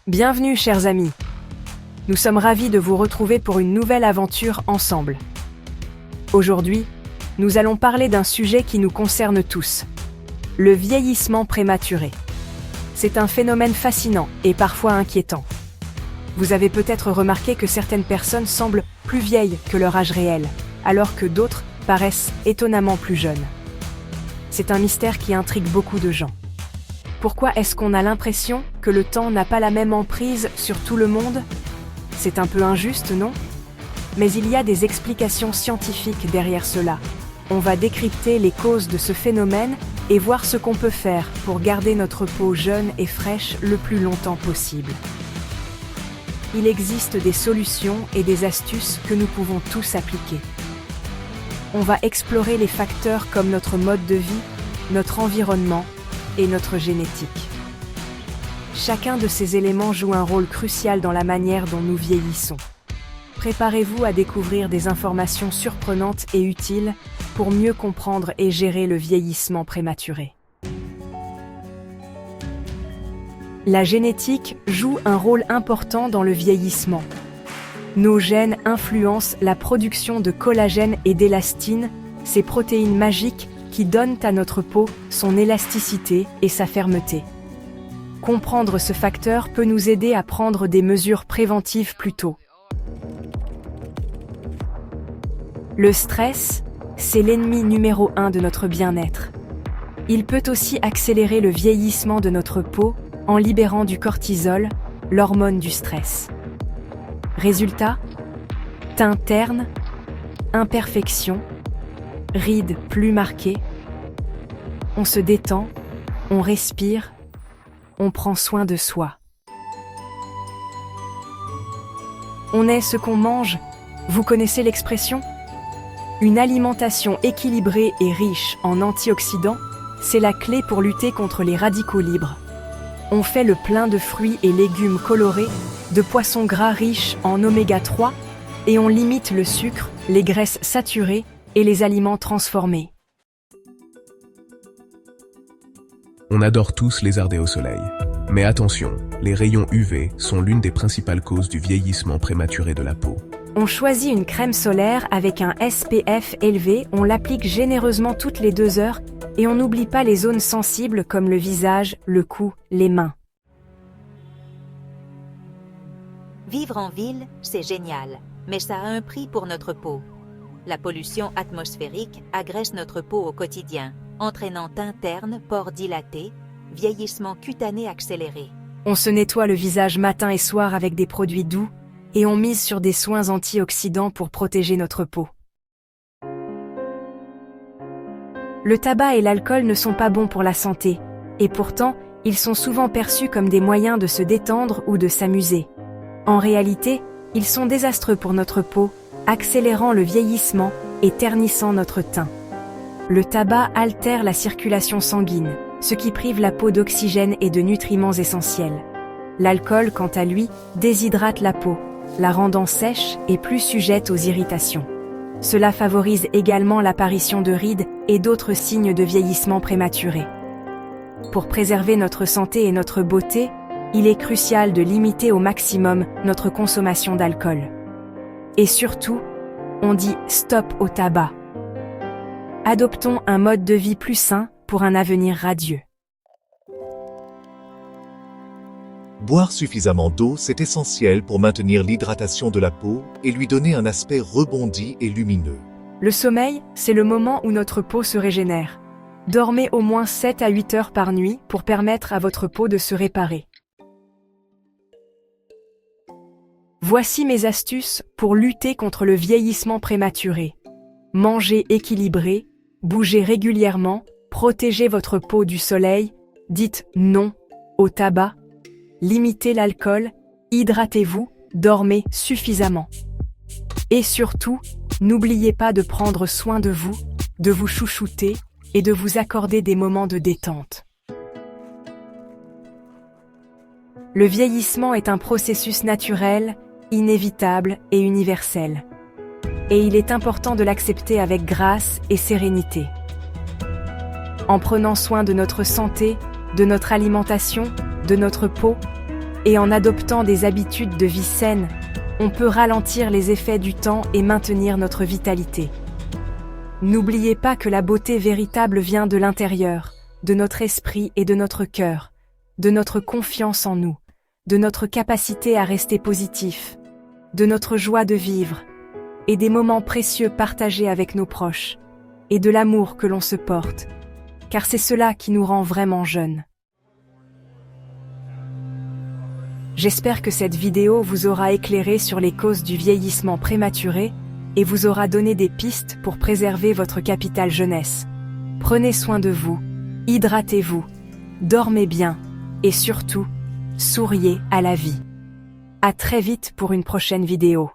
Bienvenue chers amis. Nous sommes ravis de vous retrouver pour une nouvelle aventure ensemble. Aujourd'hui, nous allons parler d'un sujet qui nous concerne tous, le vieillissement prématuré. C'est un phénomène fascinant et parfois inquiétant. Vous avez peut-être remarqué que certaines personnes semblent plus vieilles que leur âge réel, alors que d'autres paraissent étonnamment plus jeunes. C'est un mystère qui intrigue beaucoup de gens. Pourquoi est-ce qu'on a l'impression que le temps n'a pas la même emprise sur tout le monde ? C'est un peu injuste, non ? Mais il y a des explications scientifiques derrière cela. On va décrypter les causes de ce phénomène et voir ce qu'on peut faire pour garder notre peau jeune et fraîche le plus longtemps possible. Il existe des solutions et des astuces que nous pouvons tous appliquer. On va explorer les facteurs comme notre mode de vie, notre environnement et notre génétique. Chacun de ces éléments joue un rôle crucial dans la manière dont nous vieillissons. Préparez-vous à découvrir des informations surprenantes et utiles pour mieux comprendre et gérer le vieillissement prématuré. La génétique joue un rôle important dans le vieillissement. Nos gènes influencent la production de collagène et d'élastine, ces protéines magiques qui donnent à notre peau son élasticité et sa fermeté. Comprendre ce facteur peut nous aider à prendre des mesures préventives plus tôt. Le stress, c'est l'ennemi numéro 1 de notre bien-être. Il peut aussi accélérer le vieillissement de notre peau en libérant du cortisol, l'hormone du stress. Résultat, teint terne, imperfections, rides plus marquées. On se détend, on respire, on prend soin de soi. On est ce qu'on mange, vous connaissez l'expression ? Une alimentation équilibrée et riche en antioxydants, c'est la clé pour lutter contre les radicaux libres. On fait le plein de fruits et légumes colorés, de poissons gras riches en oméga 3, et on limite le sucre, les graisses saturées et les aliments transformés. On adore tous lézarder au soleil. Mais attention, les rayons UV sont l'une des principales causes du vieillissement prématuré de la peau. On choisit une crème solaire avec un SPF élevé, on l'applique généreusement toutes les 2 heures et on n'oublie pas les zones sensibles comme le visage, le cou, les mains. Vivre en ville, c'est génial, mais ça a un prix pour notre peau. La pollution atmosphérique agresse notre peau au quotidien, entraînant teint terne, pores dilatés, vieillissement cutané accéléré. On se nettoie le visage matin et soir avec des produits doux et on mise sur des soins antioxydants pour protéger notre peau. Le tabac et l'alcool ne sont pas bons pour la santé, et pourtant, ils sont souvent perçus comme des moyens de se détendre ou de s'amuser. En réalité, ils sont désastreux pour notre peau, accélérant le vieillissement et ternissant notre teint. Le tabac altère la circulation sanguine, ce qui prive la peau d'oxygène et de nutriments essentiels. L'alcool, quant à lui, déshydrate la peau, la rendant sèche et plus sujette aux irritations. Cela favorise également l'apparition de rides et d'autres signes de vieillissement prématuré. Pour préserver notre santé et notre beauté, il est crucial de limiter au maximum notre consommation d'alcool. Et surtout, on dit stop au tabac. Adoptons un mode de vie plus sain pour un avenir radieux. Boire suffisamment d'eau, c'est essentiel pour maintenir l'hydratation de la peau et lui donner un aspect rebondi et lumineux. Le sommeil, c'est le moment où notre peau se régénère. Dormez au moins 7 à 8 heures par nuit pour permettre à votre peau de se réparer. Voici mes astuces pour lutter contre le vieillissement prématuré. Mangez équilibré, bougez régulièrement, protégez votre peau du soleil, dites non au tabac, limitez l'alcool, hydratez-vous, dormez suffisamment. Et surtout, n'oubliez pas de prendre soin de vous chouchouter et de vous accorder des moments de détente. Le vieillissement est un processus naturel, inévitable et universel. Et il est important de l'accepter avec grâce et sérénité. En prenant soin de notre santé, de notre alimentation, de notre peau, Et en adoptant des habitudes de vie saines, on peut ralentir les effets du temps et maintenir notre vitalité. N'oubliez pas que la beauté véritable vient de l'intérieur, de notre esprit et de notre cœur, de notre confiance en nous, de notre capacité à rester positif, de notre joie de vivre, et des moments précieux partagés avec nos proches, et de l'amour que l'on se porte, car c'est cela qui nous rend vraiment jeunes. J'espère que cette vidéo vous aura éclairé sur les causes du vieillissement prématuré et vous aura donné des pistes pour préserver votre capital jeunesse. Prenez soin de vous, hydratez-vous, dormez bien et surtout, souriez à la vie. À très vite pour une prochaine vidéo.